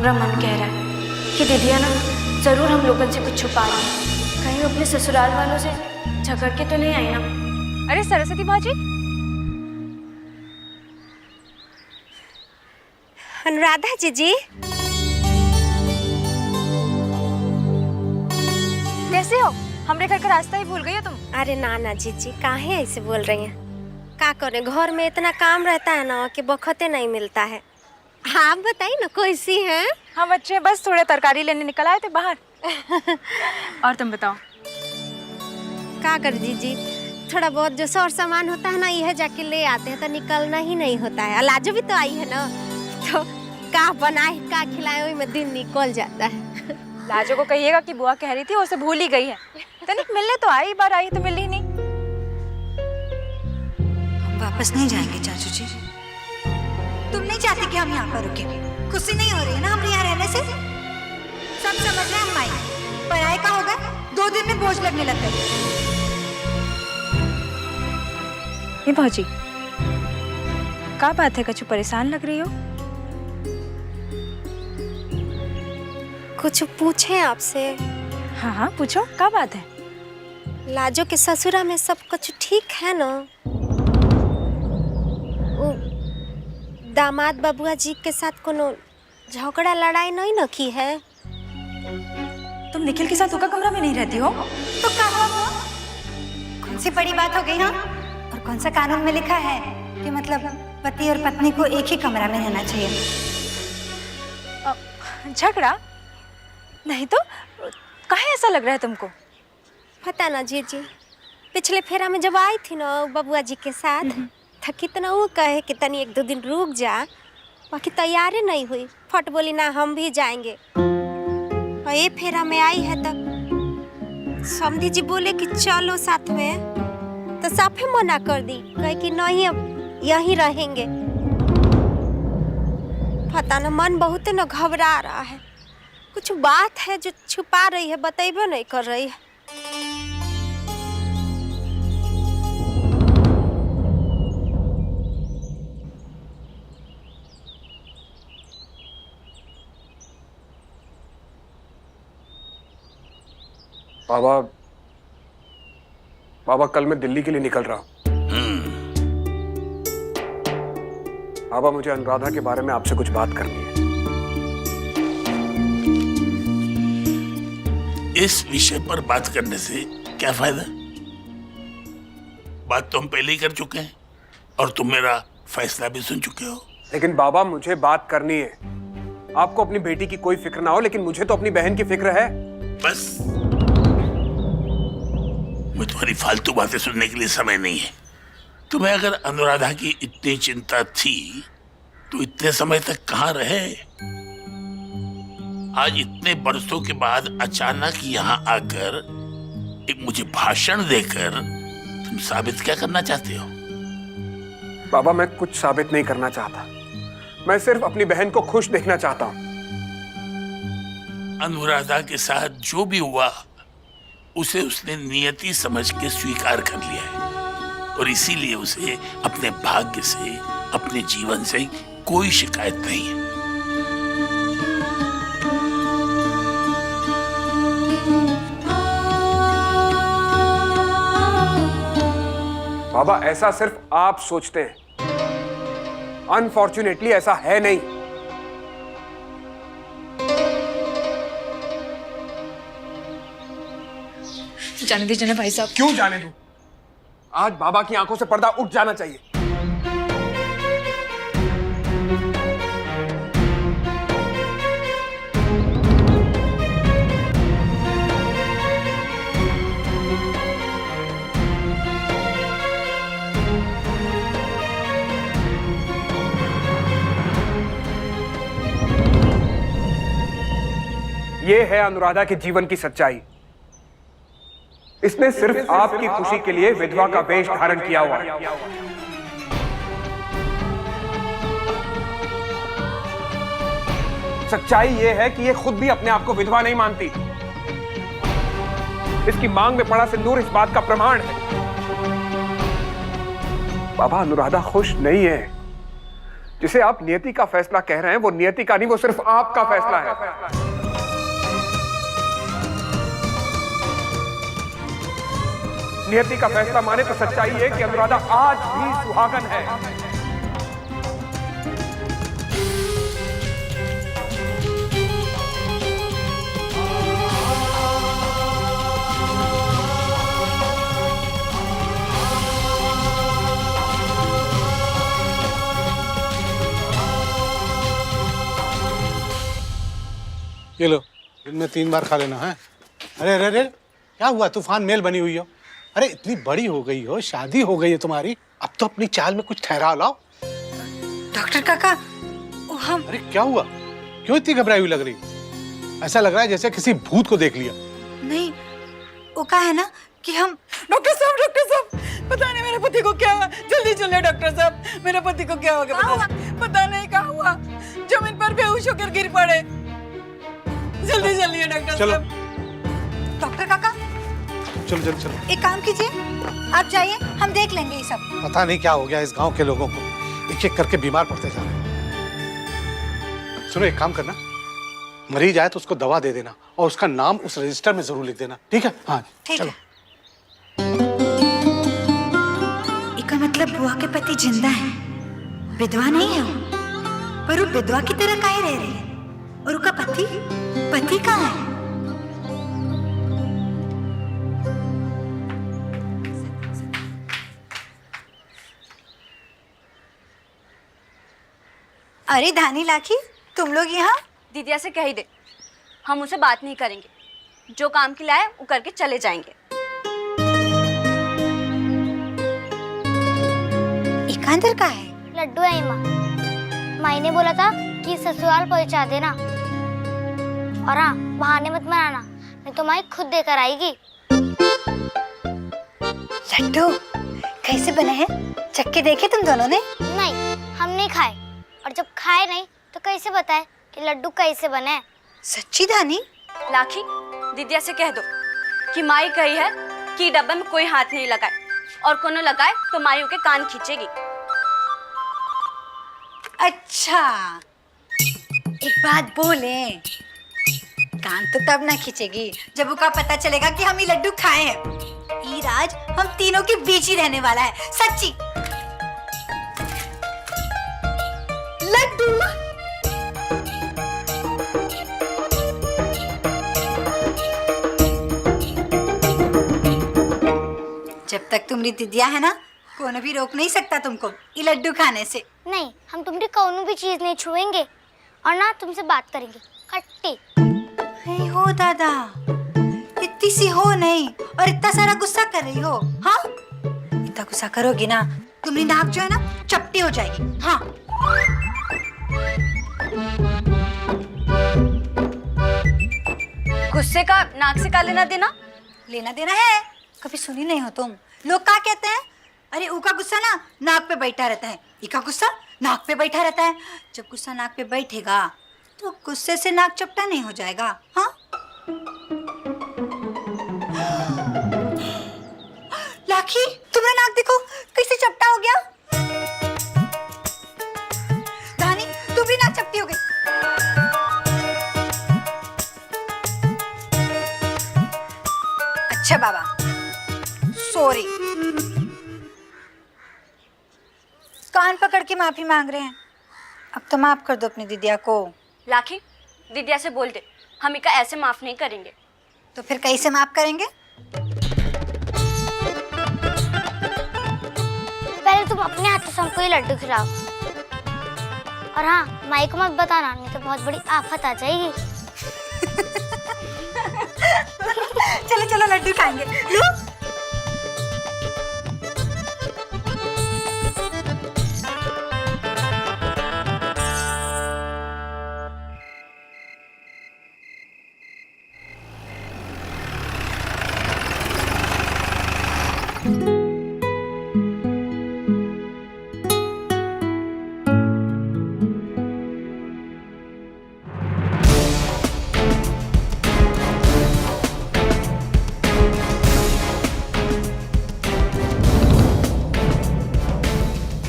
हमारा मन कह रहा है कि दीदिया ना जरूर हम लोगों से कुछ छुपा रही है। कहीं अपने ससुराल वालों से झगड़ के तो नहीं आई ना? अरे सरस्वती भाजी, अनुराधा जीजी, कैसे हो? हमरे घर का रास्ता ही भूल गई हो तुम? अरे ना जीजी, काहे ऐसे बोल रही हैं? का करें, घर में इतना काम रहता है ना कि बखते नहीं मिलता है। आप बताइए ना, कैसी हैं? हम अच्छे, बस थोड़े तरकारी लेने निकल आए थे बाहर। और तुम बताओ? का कर जीजी, थोड़ा बहुत जो सौर सामान होता है ना, यह जाके ले आते हैं तो निकलना ही नहीं होता है। लाजो भी तो आई है ना, तो का बनाए का खिलाए वही में दिन निकल जाता है। लाजो को कहिएगा कि बुआ कह रही थी, उसे भूल ही गई है। तनिक मिलने तो आई, बार आई तो मिली ही नहीं। हम वापस नहीं जाएंगे चाचू जी। तुम नहीं चाहती कि हम यहाँ पर रुके? खुशी नहीं हो रही है ना हमें यहाँ रहने से? सब समझ रहे हैं हम माई, पढ़ाई का होगा 2 दिन में बोझ लगने लगता है। ये भाजी, क्या बात है? कछु परेशान लग रही हो? कुछ पूछे आपसे? हाँ पूछो, क्या बात है? लाजो के ससुरा में सब कुछ ठीक है ना? दामाद बबुआ जी के साथ कोनो झगड़ा लड़ाई नहीं न की है? तुम निखिल के साथ उनका कमरा में नहीं रहती हो? तो क्या हुआ? कौन सी बड़ी बात हो गई? हाँ, और कौन सा कानून में लिखा है कि मतलब पति और पत्नी को एक ही कमरा में रहना चाहिए? झगड़ा नहीं तो काहे ऐसा लग रहा है तुमको? पता ना जीजी, पिछले फेरा में जब आई थी ना बबुआ जी के साथ, तो कितना वो कहे कि तनी 1-2 दिन रुक जा, बाकी तैयार नहीं हुई। फट बोली ना हम भी जाएंगे। और ये फेरा में आई है तब समधी जी बोले कि चलो साथ में, तो साफे मना कर दी, कहे कि नहीं अब यहीं रहेंगे। पता ना, मन बहुत न घबरा रहा है। कुछ बात है जो छुपा रही है, बतेबे नहीं कर रही है। बाबा कल मैं दिल्ली के लिए निकल रहा हूँ। बाबा, मुझे अनुराधा के बारे में आपसे कुछ बात करनी है। इस विषय पर बात करने से क्या फायदा? बात तो हम पहले ही कर चुके हैं और तुम मेरा फैसला भी सुन चुके हो। लेकिन बाबा, मुझे बात करनी है। आपको अपनी बेटी की कोई फिक्र ना हो, लेकिन मुझे तो अपनी बहन की फिक्र है। बस, मुझे तुम्हारी फालतू बातें सुनने के लिए समय नहीं है। तुम्हें अगर अनुराधा की इतनी चिंता थी तो इतने समय तक कहाँ रहे? आज इतने बरसों के बाद अचानक यहाँ आकर एक मुझे भाषण देकर तुम साबित क्या करना चाहते हो? बाबा, मैं कुछ साबित नहीं करना चाहता। मैं सिर्फ अपनी बहन को खुश देखना चाहता हूँ। अनुराधा के साथ जो भी हुआ उसे उसने नियति समझ के स्वीकार कर लिया है और इसीलिए उसे अपने भाग्य से, अपने जीवन से कोई शिकायत नहीं है। बाबा, ऐसा सिर्फ आप सोचते हैं। अनफॉर्चुनेटली ऐसा है नहीं। जाने दीजिए ना भाई साहब। क्यों जाने दूं? आज बाबा की आंखों से पर्दा उठ जाना चाहिए। ये है अनुराधा के जीवन की सच्चाई। इसने सिर्फ आपकी खुशी के लिए विधवा का वेश धारण किया हुआ है। सच्चाई यह है कि ये खुद भी अपने आप को विधवा नहीं मानती। इसकी मांग में पड़ा सिंदूर इस बात का प्रमाण है। बाबा, अनुराधा खुश नहीं है। जिसे आप नियति का फैसला कह रहे हैं वो नियति का नहीं, वो सिर्फ आपका फैसला है। नियति का फैसला माने तो सच्चाई है कि अनुराधा आज भी सुहागन है। ये लो, दिन में 3 बार खा लेना है। अरे अरे अरे, क्या हुआ? तूफान मेल बनी हुई हो। अरे इतनी बड़ी हो गई हो, शादी हो गई है तुम्हारी, अब तो अपनी चाल में कुछ ठहराव लाओ। डॉक्टर काका, वो हम... अरे क्या हुआ? क्यों इतनी घबराई हुई लग रही? ऐसा लग रहा है जैसे किसी भूत को देख लिया। नहीं, वो कहा है ना कि हम... डॉक्टर साहब, पता नहीं मेरे पति को क्या हुआ। जल्दी चलिए डॉक्टर साहब, मेरे पति को क्या हो गया? पता नहीं क्या हुआ, जमीन पर बेहोश होकर गिर पड़े। जल्दी चलिए डॉक्टर चलो। साहब। डॉक्टर काका, चलो चलो चलो। एक काम कीजिए, आप जाइए, हम देख लेंगे ये सब। पता नहीं क्या हो गया इस गांव के लोगों को, एक एक करके बीमार पड़ते जा रहे हैं। सुनो, एक काम करना, मरीज आए तो उसको दवा दे देना और उसका नाम उस रजिस्टर में जरूर लिख देना, ठीक है? हाँ ठीक चलो। है। इसका मतलब बुआ के पति जिंदा है, विधवा नहीं है वो, पर वो विधवा की तरह काहे रह रही है? और उसका पति कहाँ है? अरे धानी लाखी, तुम लोग यहाँ? दीदिया से कह ही दे, हम उसे बात नहीं करेंगे। जो काम के लिए आए वो करके चले जाएंगे। एकांतर का है? लड्डू है माँ। माई ने बोला था कि ससुराल पहुंचा देना, और हाँ, बहाने मत बनाना, नहीं तो माई खुद देकर आएगी। लड्डू कैसे बने हैं? चक्के देखे तुम दोनों ने? नहीं, हम नहीं खाए, और जब खाए नहीं तो कैसे बताए कि लड्डू कैसे बने? सच्ची धानी? लाखी, दीदिया से कह दो कि माई कही है कि डब्बे में कोई हाथ नहीं लगाए, और कोनो लगाए तो माई के कान खींचेगी। अच्छा, एक बात बोले, कान तो तब ना खींचेगी जब उसका पता चलेगा कि हम ये लड्डू खाए हैं। ये राज हम तीनों के बीच ही रहने वाला है, सच्ची। लड्डू जब तक तुम्हारी दीदिया है ना, कौन भी रोक नहीं सकता तुमको ये लड्डू खाने से। नहीं, हम तुम्हारी कौनो भी चीज नहीं छुएंगे, और ना तुमसे बात करेंगे खट्टी। नहीं हो दादा, इतनी सी हो नहीं, और इतना सारा गुस्सा कर रही हो। हाँ, इतना गुस्सा करोगी ना, तुम्हारी नाक जो है ना चपटी हो जाएगी। हाँ, गुस्से का नाक से का लेना देना? लेना देना है। कभी सुनी नहीं हो तुम? लोग क्या कहते हैं? अरे ऊ का गुस्सा ना नाक पे बैठा रहता है, इका गुस्सा नाक पे बैठा रहता है। जब गुस्सा नाक पे बैठेगा तो गुस्से से नाक चपटा नहीं हो जाएगा। हाँ, लाखी, तुम्हारा नाक देखो कैसे चपटा हो गया। धानी, तू भी नाक चपटी हो गई। अच्छा बाबा, सॉरी। कान पकड़ के माफी मांग रहे हैं, अब तो माफ कर दो अपनी दीदिया को। लाखी, दीदिया से बोल दे, हम इका ऐसे माफ नहीं करेंगे। तो फिर कैसे माफ करेंगे? पहले तुम अपने हाथ से हमको ये लड्डू खिलाओ, और हाँ, माई को मत बताना, नहीं तो बहुत बड़ी आफत आ जाएगी। चलो चलो लड्डू खाएंगे। लो।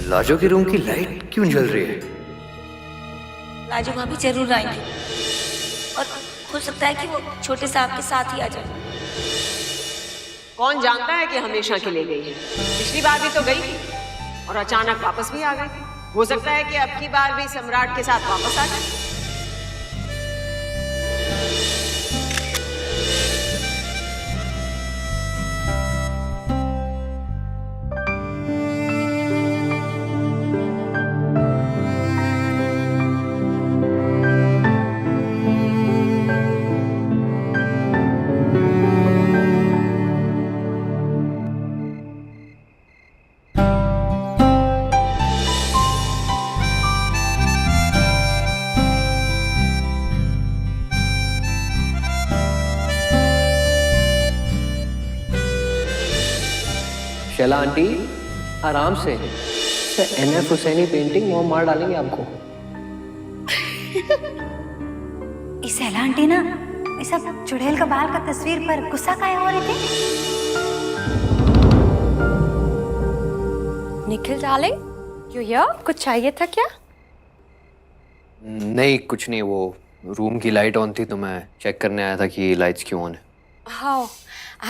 लाजो के रूम की लाइट क्यों जल रही है? लाजू भाभी जरूर आएंगे और हो सकता है कि वो छोटे साहब के साथ ही आ जाए। कौन जानता है कि हमेशा के लिए गई है। पिछली बार भी तो गई थी और अचानक वापस भी आ गई। हो सकता है कि अब की बार भी सम्राट के साथ वापस आ जाए। शैला आंटी आराम से NF हुसैनी पेंटिंग वो मार डालेंगे आपको। इस शैला आंटी ना ये सब चुड़ैल का बाल का तस्वीर पर गुस्सा काहे हो रहे थे? निखिल डार्लिंग, क्यों यार कुछ चाहिए था क्या? नहीं कुछ नहीं, वो रूम की लाइट ऑन थी तो मैं चेक करने आया था कि लाइट्स क्यों ऑन है। हाँ,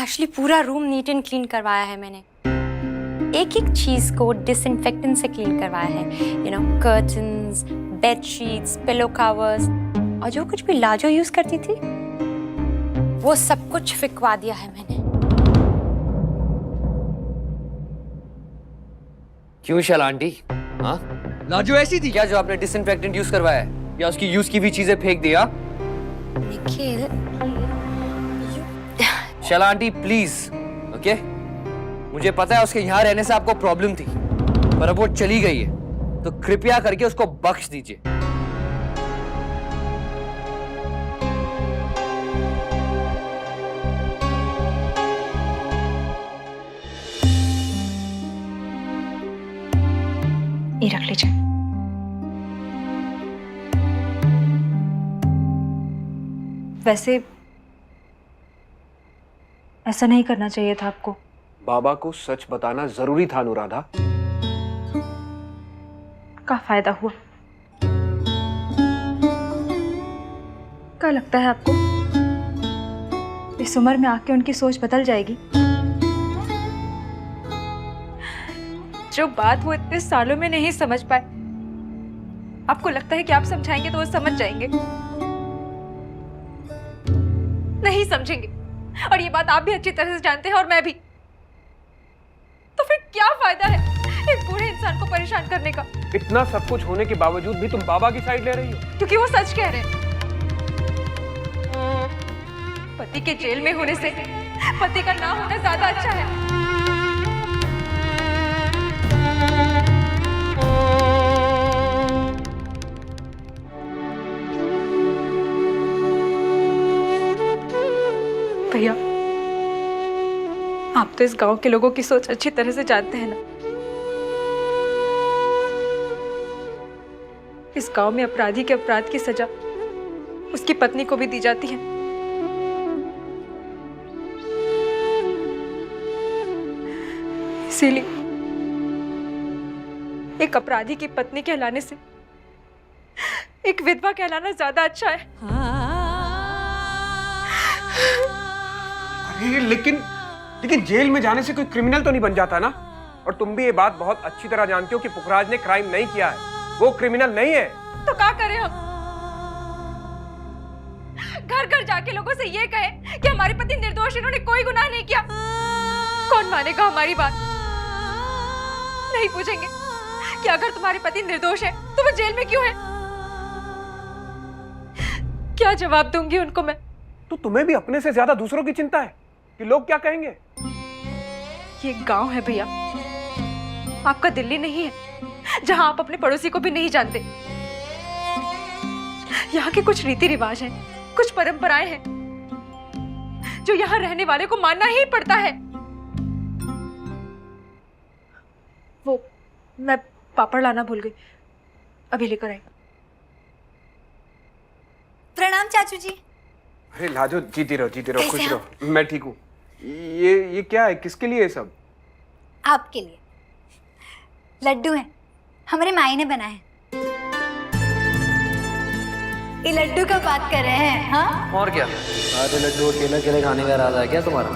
एक्चुअली पूरा रूम नीट एंड क्लीन करवाया है मैंने। एक एक चीज को डिसइंफेक्टेंट से क्लीन करवाया है। You know, curtains, bed sheets, pillow covers और जो कुछ भी लाजो यूज करती थी वो सब कुछ फिकवा दिया है मैंने। क्यों शैला आंटी? हाँ, लाजो ऐसी थी क्या जो आपने डिसइंफेक्टेंट यूज करवाया है या उसकी यूज की हुई चीजें फेंक दिया? Nikhil, Shaila aunty please, okay? मुझे पता है उसके यहाँ रहने से आपको प्रॉब्लम थी, पर अब वो चली गई है तो कृपया करके उसको बख्श दीजिए। ये रख लीजिए। वैसे ऐसा नहीं करना चाहिए था आपको। बाबा को सच बताना जरूरी था अनुराधा। क्या फायदा हुआ? क्या लगता है आपको इस उम्र में आके उनकी सोच बदल जाएगी? जो बात वो इतने सालों में नहीं समझ पाए, आपको लगता है कि आप समझाएंगे तो वो समझ जाएंगे? नहीं समझेंगे। और ये बात आप भी अच्छी तरह से जानते हैं और मैं भी। तो फिर क्या फायदा है एक बूढ़े इंसान को परेशान करने का? इतना सब कुछ होने के बावजूद भी तुम बाबा की साइड ले रही हो? क्योंकि वो सच कह रहे हैं। पति के जेल में होने से पति का ना होना ज्यादा अच्छा है। भैया, आप तो इस गांव के लोगों की सोच अच्छी तरह से जानते हैं ना। इस गांव में अपराधी के अपराध की सजा उसकी पत्नी को भी दी जाती है। इसीलिए एक अपराधी की पत्नी कहलाने से एक विधवा कहलाना ज्यादा अच्छा है। अरे लेकिन जेल में जाने से कोई क्रिमिनल तो नहीं बन जाता ना। और तुम भी ये बात बहुत अच्छी तरह जानती हो कि पुखराज ने क्राइम नहीं किया है, वो क्रिमिनल नहीं है। तो क्या करें हम? घर घर जाके लोगों से ये कहे कि हमारे पति निर्दोष, इन्होंने कोई गुनाह नहीं किया? कौन मानेगा हमारी बात? नहीं पूछेंगे कि अगर तुम्हारे पति निर्दोष है तो वो जेल में क्यों है? क्या जवाब दूंगी उनको मैं? तो तुम्हें भी अपने से ज्यादा दूसरों की चिंता है कि लोग क्या कहेंगे। ये गांव है भैया, आपका दिल्ली नहीं है जहां आप अपने पड़ोसी को भी नहीं जानते। यहाँ के कुछ रीति रिवाज हैं, कुछ परंपराएं हैं जो यहाँ रहने वाले को मानना ही पड़ता है। वो मैं पापड़ लाना भूल गई, अभी लेकर आई। प्रणाम चाचू जी। अरे लाजो, जीती रहो खुश रहो। मैं ठीक हूँ। ये क्या है, किसके लिए ये सब? आपके लिए लड्डू हैं, हमारे माई ने बनाए हैं। ये लड्डू का बात कर रहे हैं? हाँ, और क्या, आधे लड्डू अकेले अकेले खाने का इरादा है क्या तुम्हारा?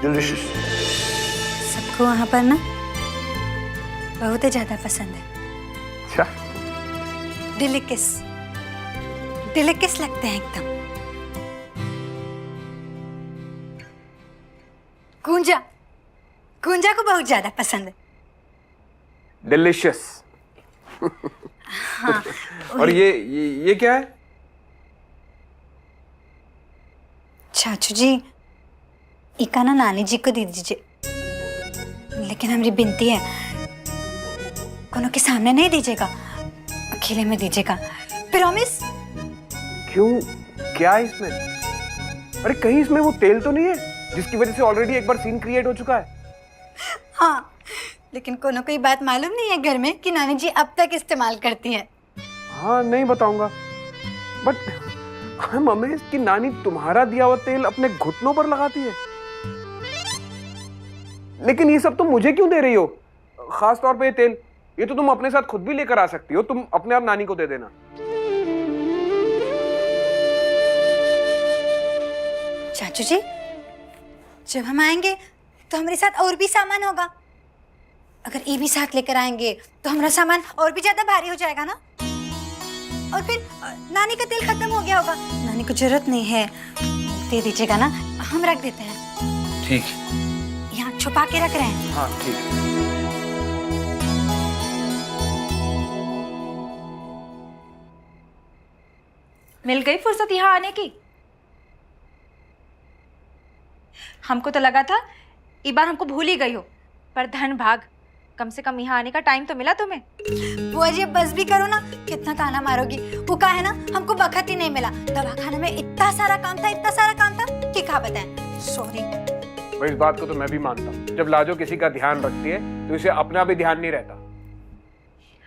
डिलीशियस। सबको वहाँ पर ना बहुत ही ज्यादा पसंद है। अच्छा, डिलिकिस डिलिकिस लगते हैं एकदम। गुंजा गुंजा को बहुत ज्यादा पसंद है। डिलीशियस। हाँ, और ये क्या है? चाचू जी, इका ना नानी जी को दे दीजिए, लेकिन हमारी विनती है कोनो के सामने नहीं दीजिएगा, अकेले में दीजिएगा, प्रॉमिस। क्यों, क्या है इसमें? अरे कहीं इसमें वो तेल तो नहीं है जिसकी वजह से ऑलरेडी एक बार सीन क्रिएट हो चुका है? हाँ, लेकिन कोनो कोई बात मालूम नहीं है घर में कि नानी जी अब तक इस्तेमाल करती है। हाँ, नहीं बताऊंगा, बट मम्मी की नानी तुम्हारा दिया हुआ तेल अपने घुटनों पर लगाती है। लेकिन ये सब तुम मुझे क्यों दे रही हो? खास तौर पे ये तेल, ये तो तुम अपने साथ खुद भी लेकर आ सकती हो, तुम अपने आप नानी को दे देना। चाचू जी, जब हम आएंगे तो हमारे साथ और भी सामान होगा। अगर ये भी साथ लेकर आएंगे तो हमारा सामान और भी ज्यादा भारी हो जाएगा ना। और फिर नानी का तेल खत्म हो गया होगा, नानी को जरूरत नहीं है, दे दीजिएगा ना, हम रख देते हैं। ठीक, यहाँ छुपा के रख रहे हैं। हाँ ठीक है। मिल गई फुर्सत यहाँ आने की। हमको तो लगा था इस बार हमको भूल ही गई हो, पर धन भाग, कम से कम यहाँ आने का टाइम तो मिला तुम्हें। बुआ जी, बस भी करो ना, कितना ताना मारोगी। वो कहा है ना, हमको बखत ही नहीं मिला, दवाखाने में इतना सारा काम था कि क्या बताएं। सॉरी। भाई, इस बात को तो मैं भी मानता हूँ, जब लाजो किसी का ध्यान रखती है तो इसे अपना भी ध्यान नहीं रहता।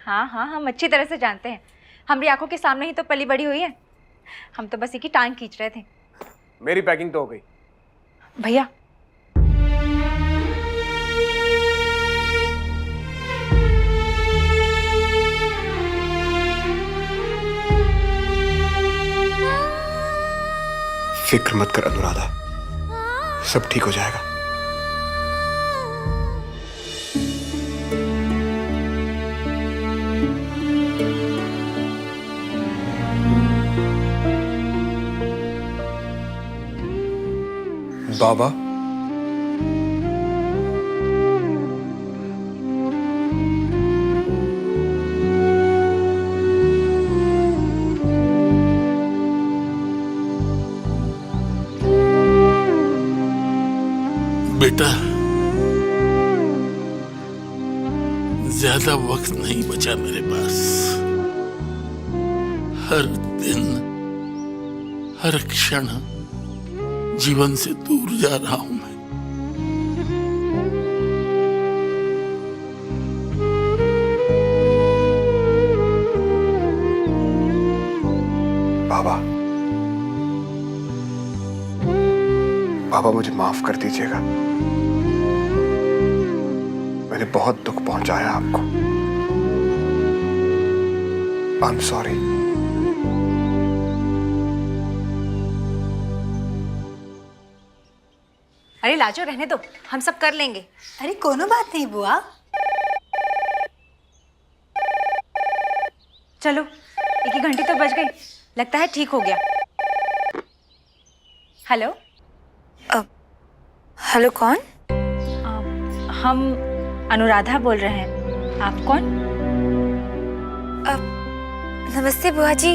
हाँ हाँ, हम अच्छी तरह से जानते हैं, हमारी आंखों के सामने ही तो पली बड़ी हुई है, हम तो बस इसी टांग खींच रहे थे। मेरी पैकिंग तो हो गई। भैया, फिक्र मत कर अनुराधा, सब ठीक हो जाएगा। बाबा, बेटा, ज्यादा वक्त नहीं बचा मेरे पास। हर दिन, हर क्षण जीवन से दूर जा रहा हूं मैं। बाबा, मुझे माफ कर दीजिएगा, मैंने बहुत दुख पहुंचाया आपको। I am sorry. अरे लाजो, रहने दो, हम सब कर लेंगे। अरे कोनो बात नहीं बुआ। चलो, 1 घंटी तो बज गई, लगता है ठीक हो गया। हेलो। हेलो, कौन? हम अनुराधा बोल रहे हैं, आप कौन? नमस्ते बुआ जी,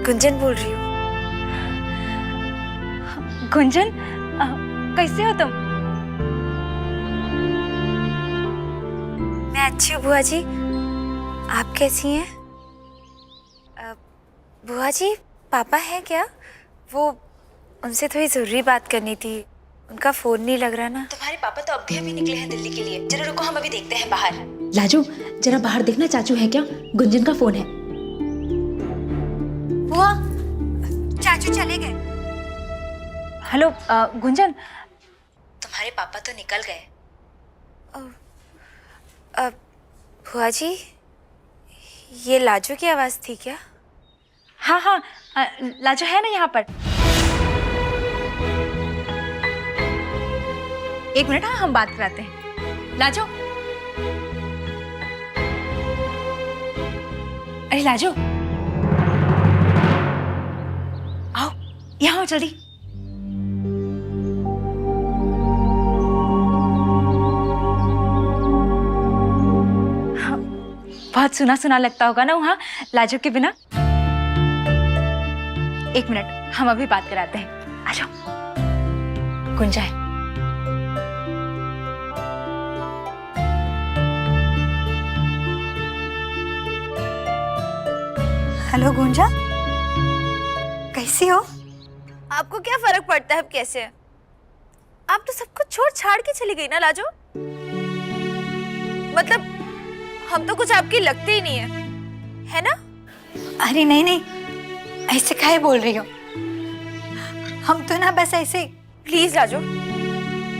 गुंजन बोल रही हूँ। गुंजन, कैसे हो तुम? मैं अच्छी हूँ बुआ जी, आप कैसी हैं? बुआ जी, पापा है क्या? वो उनसे थोड़ी ज़रूरी बात करनी थी, उनका फ़ोन नहीं लग रहा ना। तुम्हारे पापा तो अभी अभी निकले हैं दिल्ली के लिए, जरा रुको, हम अभी देखते हैं बाहर। लाजो, जरा बाहर देखना, चाचू है क्या? गुंजन का फोन है। बुआ, चाचू चले गए। हेलो गुंजन, तुम्हारे पापा तो निकल गए। बुआ जी, ये लाजो की आवाज़ थी क्या? हाँ हाँ, लाजो है ना यहाँ पर। एक मिनट, हाँ हम बात कराते हैं। लाजो, अरे लाजो, आओ यहाँ आओ जल्दी। हाँ, बहुत सुना सुना लगता होगा ना वहाँ लाजो के बिना। एक मिनट, हम अभी बात कराते हैं। आ जाओ। गुंजा है। हेलो गुंजा, कैसी हो? आपको क्या फर्क पड़ता है अब कैसे है? आप तो सब कुछ छोड़ छाड़ के चली गई ना लाजो। मतलब हम तो कुछ आपकी लगते ही नहीं है ना? अरे नहीं नहीं, ऐसे काहे बोल रही हो? हम तो ना बस ऐसे। प्लीज लाजो,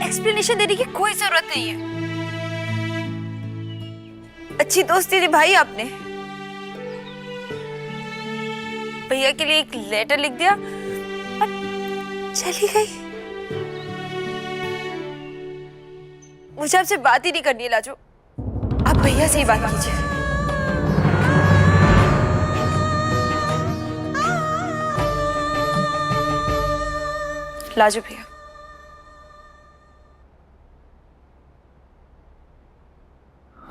एक्सप्लेनेशन देने की कोई जरूरत नहीं है। अच्छी दोस्ती निभाई आपने, भैया के लिए एक लेटर लिख दिया और चली गई। मुझे आपसे बात ही नहीं करनी है लाजो, आप भैया से ही बात कीजिए। लाजो भैया,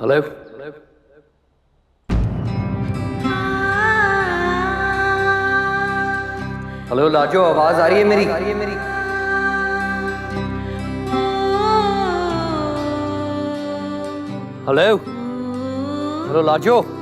हेलो हेलो लाजो, आवाज आ रही है मेरी? Hello hello Lajo.